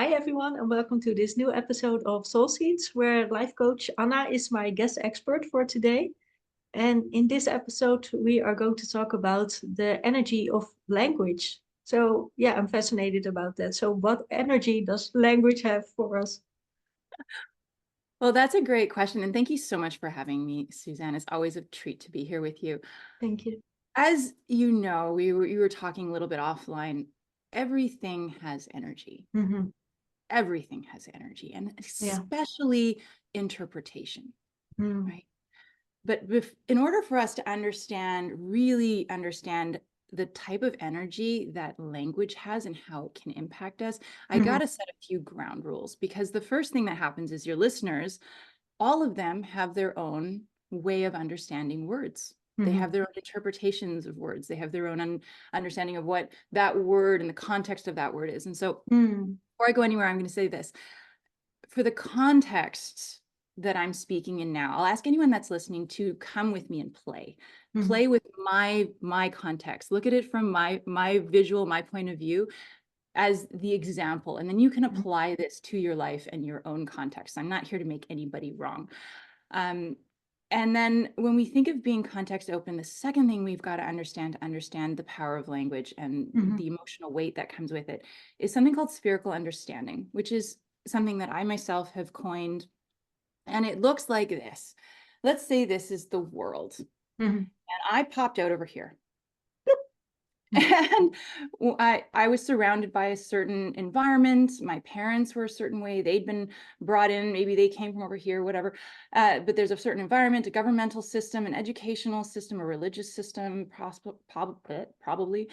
Hi everyone, and welcome to this new episode of Soul Seeds, where life coach Anna is my guest expert for today. And in this episode, we are going to talk about the energy of language. So, yeah, I'm fascinated about that. So, what energy does language have for us? Well, that's a great question. And thank you so much for having me, Suzanne. It's always a treat to be here with you. Thank you. As you know, you were talking a little bit offline. Everything has energy. Mm-hmm. Everything has energy, and Yeah. especially interpretation, Mm. right? But in order for us to really understand the type of energy that language has and how it can impact us, I got Mm-hmm. to set a few ground rules, because the first thing that happens is your listeners, all of them have their own way of understanding words. They Mm-hmm. have their own interpretations of words. They have their own understanding of what that word and the context of that word is. And so Mm. before I go anywhere, I'm going to say this. For the context that I'm speaking in now, I'll ask anyone that's listening to come with me and play. Mm-hmm. Play with my context. Look at it from my visual, my point of view as the example, and then you can apply this to your life and your own context. I'm not here to make anybody wrong. Um, and then when we think of being context open, the second thing we've got to understand the power of language and Mm-hmm. the emotional weight that comes with it, is something called spherical understanding, which is something that I myself have coined. And it looks like this. Let's say this is the world, Mm-hmm. and I popped out over here. And I was surrounded by a certain environment. My parents were a certain way. They'd been brought in. Maybe they came from over here, whatever. But there's a certain environment, a governmental system, an educational system, a religious system, probably.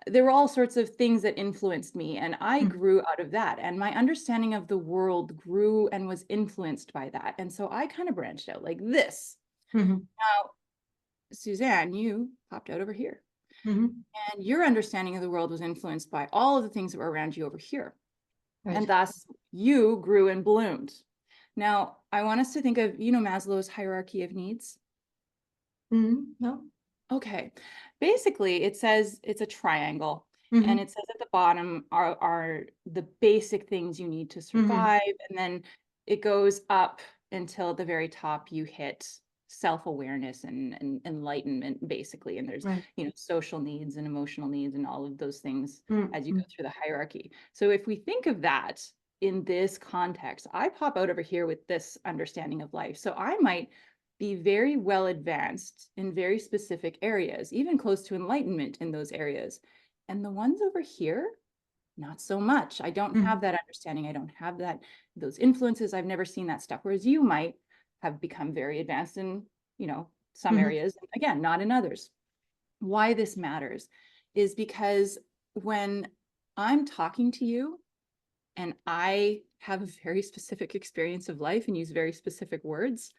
There were all sorts of things that influenced me. And I grew out of that. And my understanding of the world grew and was influenced by that. And so I kind of branched out like this. Mm-hmm. Now, Suzanne, you popped out over here. Mm-hmm. And your understanding of the world was influenced by all of the things that were around you over here. And Right. thus you grew and bloomed. Now, I want us to think of, Maslow's hierarchy of needs. Mm-hmm. No. Okay. Basically, it says it's a triangle. And Mm-hmm. it says at the bottom are the basic things you need to Mm-hmm. survive. And then it goes up until at the very top you hit self-awareness and enlightenment, basically. And there's, Right. social needs and emotional needs and all of those things as you Mm-hmm. go through the hierarchy. So if we think of that in this context, I pop out over here with this understanding of life. So I might be very well advanced in very specific areas, even close to enlightenment in those areas. And the ones over here, not so much. I don't Mm-hmm. have that understanding. I don't have those influences. I've never seen that stuff. Whereas you might have become very advanced in, some Mm-hmm. areas, and again, not in others. Why this matters is because when I'm talking to you and I have a very specific experience of life and use very specific words,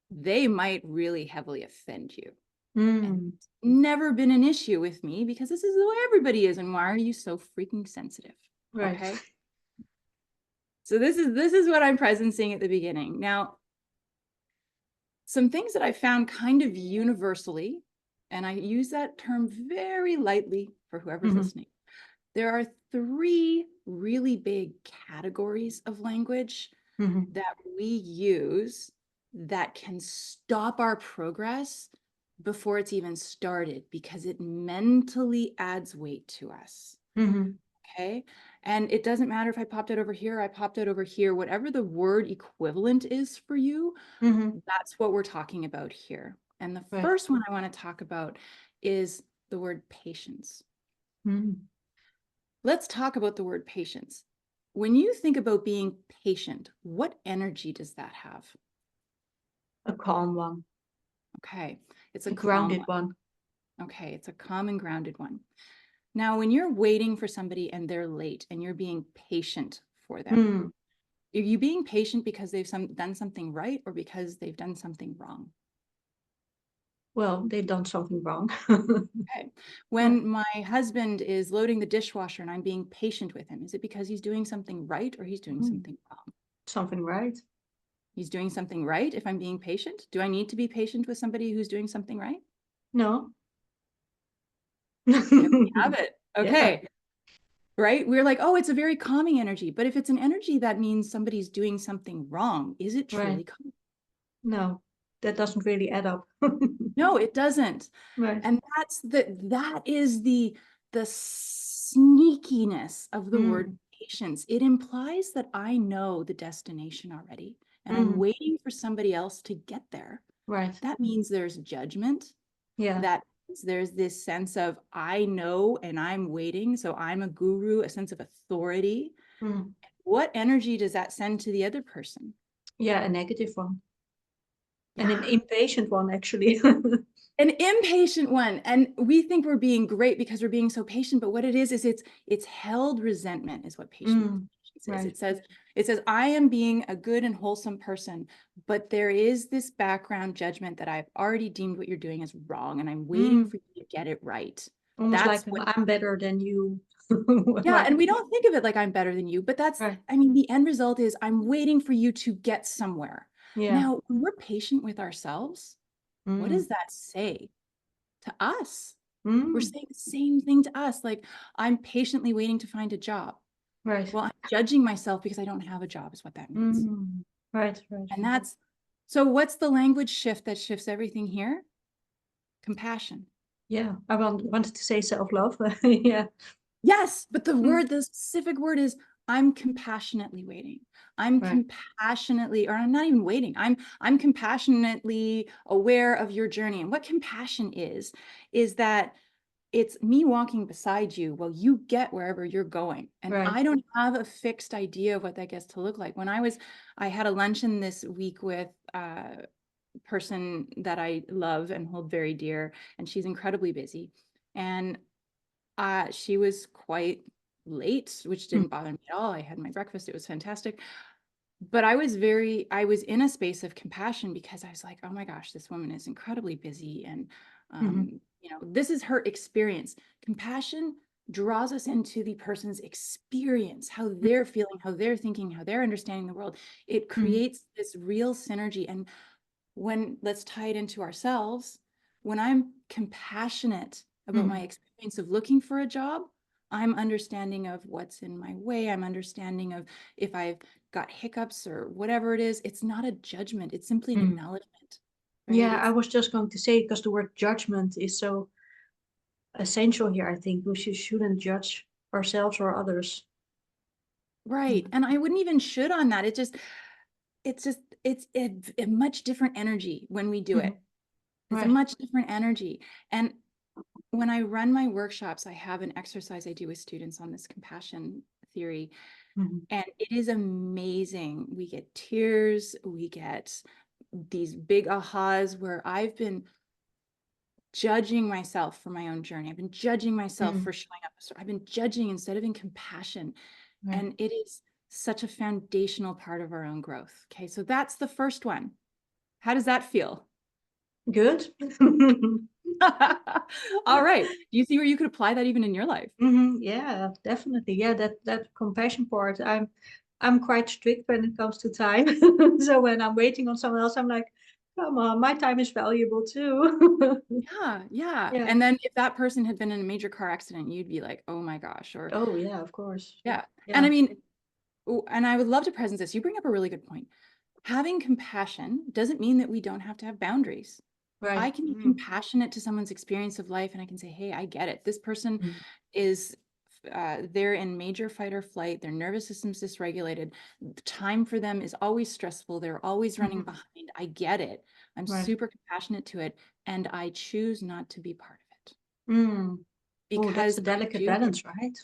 they might really heavily offend you. And Mm-hmm. it's never been an issue with me because this is the way everybody is. And why are you so freaking sensitive? Right. Okay. So this is what I'm presencing at the beginning. Now, some things that I found kind of universally, and I use that term very lightly for whoever's Mm-hmm. listening. There are three really big categories of language Mm-hmm. that we use that can stop our progress before it's even started because it mentally adds weight to us. Mm-hmm. Okay. And it doesn't matter if I popped it over here, I popped it over here, whatever the word equivalent is for you, Mm-hmm. that's what we're talking about here. And the Right. first one I want to talk about is the word patience. Mm-hmm. Let's talk about the word patience. When you think about being patient, what energy does that have? A calm one, Okay, it's a a calm grounded one. one. Okay, it's a calm and grounded one. Now, when you're waiting for somebody and they're late and you're being patient for them, Mm. are you being patient because they've done something right or because they've done something wrong? Well, they've done something wrong. Okay. Yeah. When my husband is loading the dishwasher and I'm being patient with him, is it because he's doing something right or he's doing Mm. something wrong? Something right. He's doing something right if I'm being patient. Do I need to be patient with somebody who's doing something right? No. There we have it. Yeah. Okay. right? We're like, oh, it's a very calming energy. But if it's an energy that means somebody's doing something wrong, is it Right. truly calming? No, that doesn't really add up. No, it doesn't. Right. And that is the sneakiness of the word Mm. patience. It implies that I know the destination already and I'm Mm. waiting for somebody else to get there. Right. That means there's judgment. Yeah. That means there's this sense of I know and I'm waiting. So I'm a guru, a sense of authority. Mm. What energy does that send to the other person? Yeah, a negative one. And an Yeah. impatient one, actually. An impatient one. And we think we're being great because we're being so patient, but what it is it's held resentment is what patience Mm. is. Right. It says I am being a good and wholesome person, but there is this background judgment that I've already deemed what you're doing is wrong and I'm waiting Mm. for you to get it right. Almost That's like what. I'm better than you. Yeah, Right. and we don't think of it like I'm better than you, but that's, Right. I mean, the end result is I'm waiting for you to get somewhere. Yeah. Now, when we're patient with ourselves, what Mm. does that say to us? We're Mm. saying the same thing to us. Like, I'm patiently waiting to find a job. Right. Well, I'm judging myself because I don't have a job, is what that means. Mm. Right. Right. And that's so what's the language shift that shifts everything here? Compassion. Yeah. I wanted to say self-love. Yeah. Yes, but the Mm. word, the specific word is I'm compassionately waiting. I'm Right. compassionately, or I'm not even waiting. I'm compassionately aware of your journey. And what compassion is that it's me walking beside you while you get wherever you're going. And Right. I don't have a fixed idea of what that gets to look like. I had a luncheon this week with a person that I love and hold very dear, and she's incredibly busy. And she was quite late, which Mm. didn't bother me at all. I had my breakfast. It was fantastic. But I was in a space of compassion because I was like, oh my gosh, this woman is incredibly busy. And, Mhm. this is her experience. Compassion draws us into the person's experience, how they're feeling, how they're thinking, how they're understanding the world. It Mhm. creates this real synergy. And let's tie it into ourselves, when I'm compassionate about my Mhm. experience of looking for a job, I'm understanding of what's in my way. I'm understanding of if I've got hiccups or whatever it is. It's not a judgment. It's simply an Mhm. acknowledgement, right? Yeah, I It's was just going to say because the word judgment is so essential here. I think shouldn't judge ourselves or others. right. And I wouldn't even should on that. It's a much different energy when we do Mhm. it. It's a Right. much different energy. And when I run my workshops, I have an exercise I do with students on this compassion theory. Mhm. And it is amazing. We get tears, we get these big ahas where I've been judging myself for my own journey. I've been judging myself Mhm. for showing up. So I've been judging instead of in compassion. Right. And it is such a foundational part of our own growth. Okay, so that's the first one. How does that feel? Good. All right. Do you see where you could apply that even in your life? Yeah, definitely. Yeah, that compassion part. I'm quite strict when it comes to time. So when I'm waiting on someone else, I'm like, come on, my time is valuable too. Yeah, yeah. Yeah. And then if that person had been in a major car accident, you'd be like, oh my gosh, or Oh yeah, of course. yeah. And Yeah. I mean, and I would love to present this. You bring up a really good point. Having compassion doesn't mean that we don't have to have boundaries. Right. I can be Mm. compassionate to someone's experience of life and I can say, hey, I get it. This person Mm. is they're in major fight or flight. Their nervous system's dysregulated. The time for them is always stressful. They're always running Mhm. behind. I get it. I'm Right. super compassionate to it. And I choose not to be part of it Mm. Oh, that's because a I delicate do get, balance, right?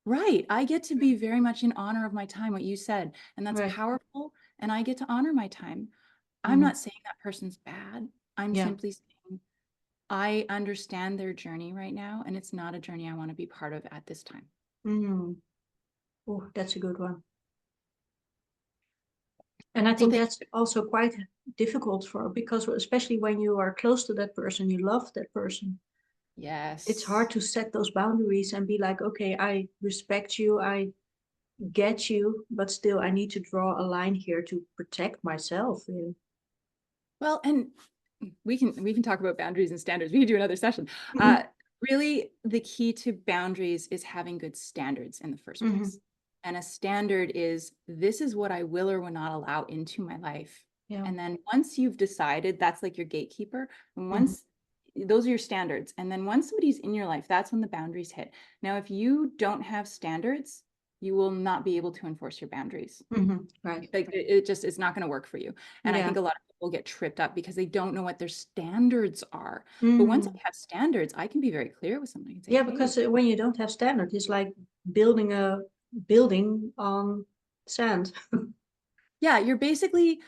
right. I get to be very much in honor of my time, what you said. And that's Right. powerful. And I get to honor my time. I'm Mhm. not saying that person's bad. I'm Yeah. simply saying I understand their journey right now, and it's not a journey I want to be part of at this time. Mm. Oh, that's a good one. And I Well, think thank that's also quite difficult for because especially when you are close to that person, you love that person. It's hard Yes. to set those boundaries and be like, okay, I respect you, I get you, but still I need to draw a line here to protect myself. Really. Well, and we can talk about boundaries and standards. We can do another session. Mhm. Really, the key to boundaries is having good standards in the first Mm-hmm. place. And a standard is, this is what I will or will not allow into my life. Yeah. And then once you've decided, that's like your gatekeeper. And Mm-hmm. once those are your standards. And then once somebody's in your life, that's when the boundaries hit. Now, if you don't have standards, you will not be able to enforce your boundaries. Mm-hmm. Right. Like it just is not going to work for you. And I Yeah. think a lot of people get tripped up because they don't know what their standards are. But once I Mm. have standards, I can be very clear with somebody and say, Yeah, hey, because when you don't have standard, it's like building a building on sand. yeah, you're basically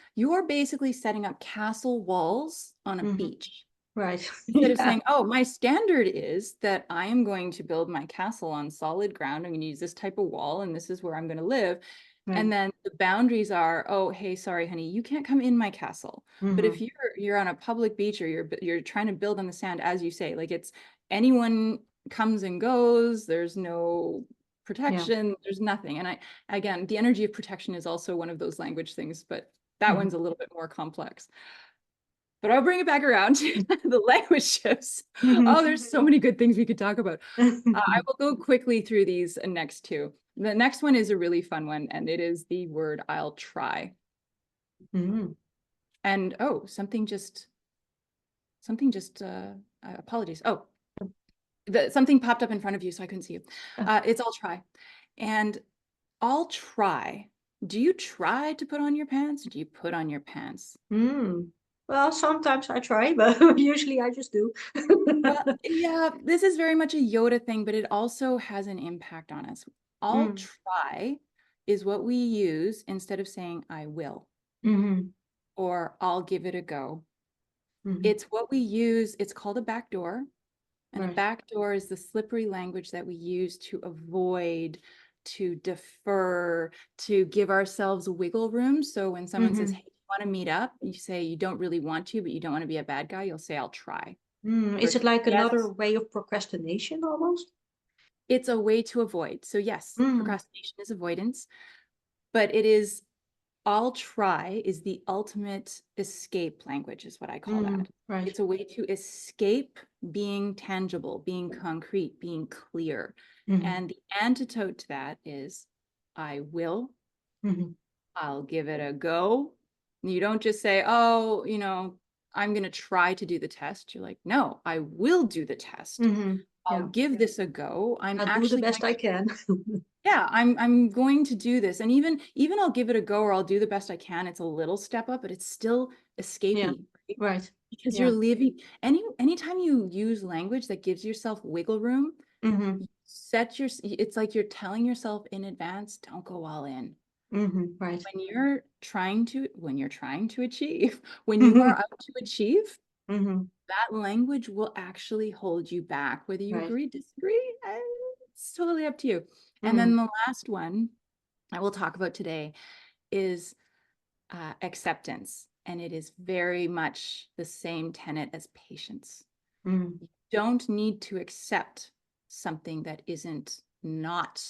setting up castle walls on a Mm-hmm. beach. Right. Instead of Yeah. saying, oh, my standard is that I am going to build my castle on solid ground. I'm going to use this type of wall, and this is where I'm going to live. Right. And then the boundaries are, oh, hey, sorry, honey, you can't come in my castle. But if Mm-hmm. you're on a public beach or you're trying to build on the sand, as you say, like it's anyone comes and goes, there's no Yeah. protection, there's nothing. And again, the energy of protection is also one of those language things, but that Mm-hmm. one's a little bit more complex. But I'll bring it back around to the language shifts. Oh, there's so many good things we could talk about. I will go quickly through these next two. The next one is a really fun one, and it is the word I'll try. Mm-hmm. And oh, apologies. Oh, something popped up in front of you, so I couldn't see you. It's I'll try. And I'll try. Do you try to put on your pants? Or do you put on your pants? Mm. Well, sometimes I try, but usually I just do. Well, yeah, this is very much a Yoda thing, but it also has an impact on us. I'll Mm. try is what we use instead of saying I will Mm-hmm. or I'll give it a go. Mm-hmm. It's what we use. It's called a backdoor. And a Right. backdoor is the slippery language that we use to avoid, to defer, to give ourselves wiggle room. So when someone says, Mm-hmm. hey, you want to meet up? You say you don't really want to, but you don't want to be a bad guy. You'll say, I'll try. Mm. Is it Versus, like another yes, way of procrastination almost? it's a way to avoid. So yes, Mm. procrastination is avoidance, but it is I'll try is the ultimate escape language, is what I call Mm. that. Right. It's a way to escape being tangible, being concrete, being clear. Mm-hmm. And the antidote to that is I will, Mm-hmm. I'll give it a go. You don't just say, oh, I'm going to try to do the test. You're like, no, I will do the test. Mm-hmm. I'll Yeah. give this a go. I'm I do the actually best going I to, can. yeah, I'm going to do this. And even I'll give it a go or I'll do the best I can. It's a little step up, but it's still Yeah. escapey, right? Right. Because Yeah. you're leaving anytime you use language that gives yourself wiggle room, Mm-hmm. it's like you're telling yourself in advance, don't go all in. Mm-hmm. Right. When you're trying to achieve, when you are Mm-hmm. out to achieve, Mm-hmm. that language will actually hold you back, whether you Right. agree, disagree, it's totally up to you. And Mm-hmm. then the last one I will talk about today is acceptance. And it is very much the same tenet as patience. Mm-hmm. You don't need to accept something that isn't not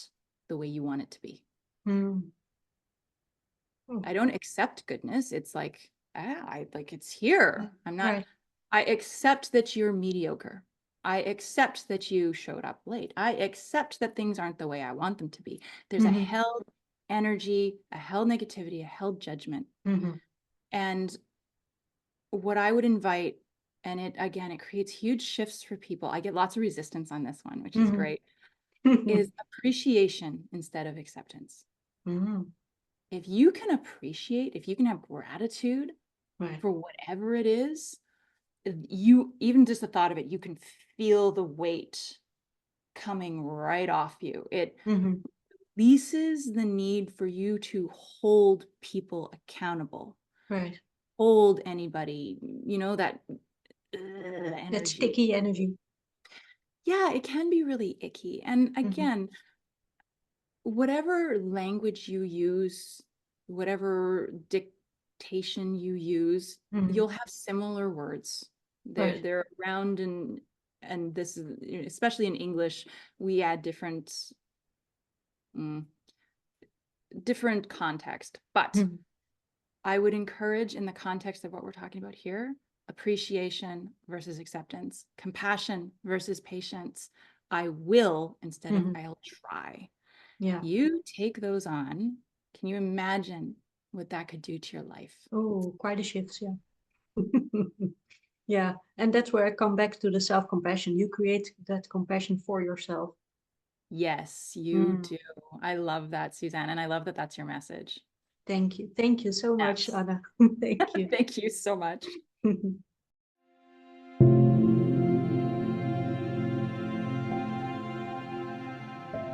the way you want it to be. Mm-hmm. I don't accept goodness. It's like, it's here. Right. I accept that you're mediocre. I accept that you showed up late. I accept that things aren't the way I want them to be. There's a Mm-hmm. held energy, a held negativity, a held judgment. Mm-hmm. And what I would invite, and it creates huge shifts for people. I get lots of resistance on this one, which is Mm-hmm. great, is appreciation instead of acceptance. Mm-hmm. If you can appreciate, if you can have gratitude Right. for whatever it is, you even just the thought of it, you can feel the weight coming right off you. It Mm-hmm. releases the need for you to hold people accountable, Right. hold anybody, that That energy. sticky energy. Yeah, it can be really icky. And Mm-hmm. again, whatever language you use, whatever dictation you use, Mm-hmm. you'll have similar words. They're Right. they're around and this is especially in English, we add mm, different context. But Mm-hmm. I would encourage in the context of what we're talking about here, appreciation versus acceptance, compassion versus patience, I will instead of I'll try. Yeah. You take those on. Can you imagine what that could do to your life? Oh, quite a shift. Yeah. Yeah. And that's where I come back to the self-compassion. You create that compassion for yourself. Yes, you Mm. do. I love that, Suzanne. And I love that that's your message. Thank you. Thank you so much, Yes. Anna. Thank you. Thank you so much.